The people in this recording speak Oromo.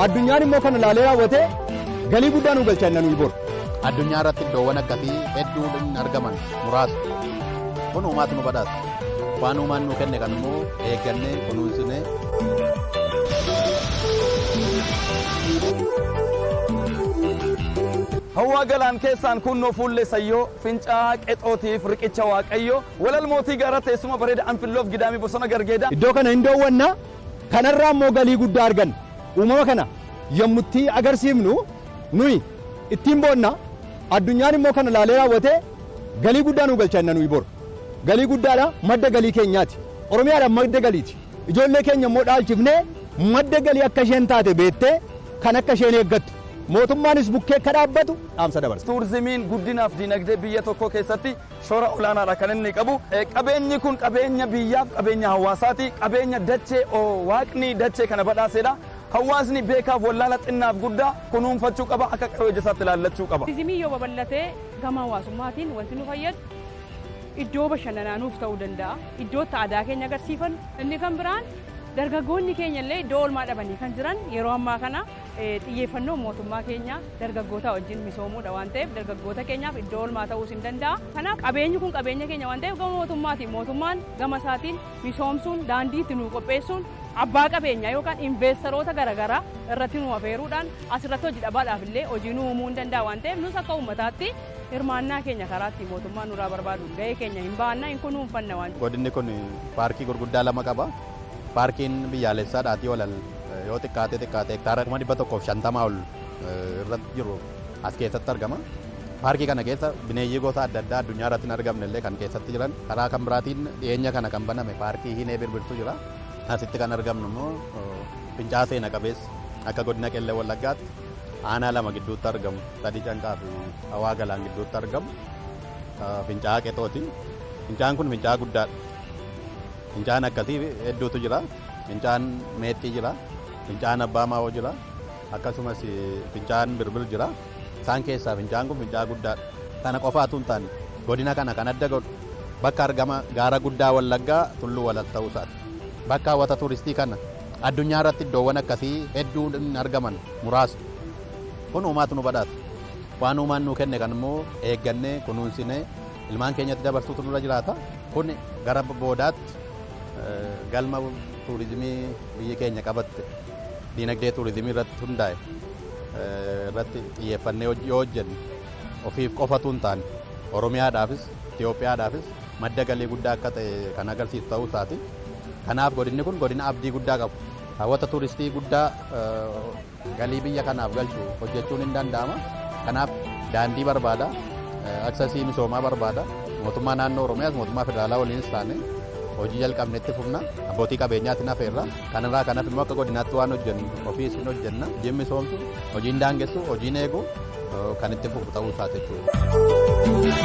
addunyaan immoo kana laalee raawwatee galii guddaa nu galchaa nuyi bor. Addunyaa irratti iddoowwan akkasii hedduun argaman muraasa. Kun uumaatu nu badhaasa. Waan uumaan nu kenne kan immoo eeggannee kunuunsinee. Hawwaa galaan keessaan kunnoo fuullee sayyoo fincaa'aa qexootiif riqicha waaqayyoo walal mootii gaara teessuma bareeda anfilloof gidaamii bosona gargeedaa. Iddoo kana hin daawwanna kanarraa immoo galii guddaa argan uumama kana yommutti agarsiifnu nuyi ittiin boonna addunyaan immoo kana laalee raawwatee galii guddaa nu galchaa nuyi bor. Galii guddaadha madda galii keenyaati. Oromiyaadhaan madda galiiti. Ijoollee keenya immoo dhaalchifnee madda galii akka isheen taate beettee kan akka isheen eeggattu. Mootummaanis bukkee akka dhaabbatu dhaamsa dabarsa. Turizimiin guddinaaf dinagdee biyya tokkoo keessatti shoora olaanaadha kan inni qabu. Qabeenyi kun qabeenya biyyaaf qabeenya hawaasaati. Qabeenya dachee waaqni dachee kana badhaasedha. Hawaasni beekaaf wallaala xinnaaf guddaa kunuunfachuu qaba akka qaroo ijasaatti ilaallachuu qaba. Turizimii yoo babal'atee gama hawaasummaatiin wanti nu fayyadu iddoo bashannanaa nuuf ta'uu danda'a. Iddoo aadaa keenya agarsiifan inni kan biraan dargaggoonni keenya illee iddoo oolmaa dhabanii kan jiran yeroo ammaa kana xiyyeeffannoo mootummaa keenya dargaggoota wajjin misoomuudha waan ta'eef dargaggoota keenyaaf iddoo oolmaa ta'uus hin danda'a. Kanaaf qabeenyi kun qabeenya keenya waan ta'eef gama mootummaatiin mootummaan gama isaatiin misoomsuun daandii itti nuu qopheessuun abbaa qabeenyaa yookaan investeroota garaagaraa irratti nu affeeruudhaan asirratti hojii dhabaadhaaf illee hojii nu uumuu hin danda'a waan ta'eef nus akka uummataatti hirmaannaa keenya karaatti mootummaan nurraa barbaadu gahee keenya hin baanna hin kunuunfanna waan. Godinni kun paarkii gurguddaa lama qaba. Paarkiin biyyaalessaadhaatii walal yoo xiqqaate hektaara 150 ol irratti jiru as keessatti argama. Paarkii kana keessa bineeyyii gosa adda addaa addunyaa irratti hin argamne illee kan keessatti jiran. Karaa kan biraatiin dhiyeenya kana kan baname paarkii Hinee Birbirtuu jira. Asitti kan argamnu immoo fincaa'aa seena qabeessa akka godina Qellee Wallaggaatti aanaa lama gidduutti argamu. Sadii Canqaa fi Hawaa Galaan gidduutti argamu. Fincaa'aa qexooti. Fincaa'aan kun fincaa'aa guddaadha. Fincaa'aan akkasii hedduutu jira. Fincaa'aan meexxii jira. Fincaa'aan abbaa maawoo jira. Akkasumas fincaa'aan birbir jira. Isaan keessaa fincaa'aan kun fincaa'aa guddaadha. Kana qofaatu hin taane godina kana kan adda godhu bakka argama gaara guddaa Wallaggaa Tulluu Walal ta'uu isaati. Bakka hawwata tuuristii kana addunyaa irratti iddoowwan akkasii hedduun argaman muraasa. Kun uumaatu nu badhaasa. Waan uumaan nu kenne kan immoo eeggannee kunuunsinee ilmaan keenyatti dabarsuutu nurra jiraata. Kun gara boodaatti galma tuurizimii biyyi keenya qabatte dinagdee tuurizimii irratti hundaa'e irratti xiyyeeffannee yoo hojjenne ofiif qofatu hin taane Oromiyaadhaafis Itoophiyaadhaafis madda galii guddaa akka ta'e kan agarsiisu ta'uu isaati. Kanaaf godinni kun godina abdii guddaa qabu. Hawwata tuuristii guddaa galii biyya kanaaf galchu hojjechuun hin danda'ama. Kanaaf daandii barbaada, aksesii misoomaa barbaada. Mootummaa naannoo Oromiyaas mootummaa federaalaa waliinis taane hojii jalqabnetti fufna. Abbootii qabeenyaatiin hafeerra. Kanarraa kanaaf immoo akka godinaatti waan hojjennu ofiis hin hojjenna. Hojiin misoomsu, hojiin daangessu, hojiin eegu kan itti fufu ta'uu isaati jechuudha.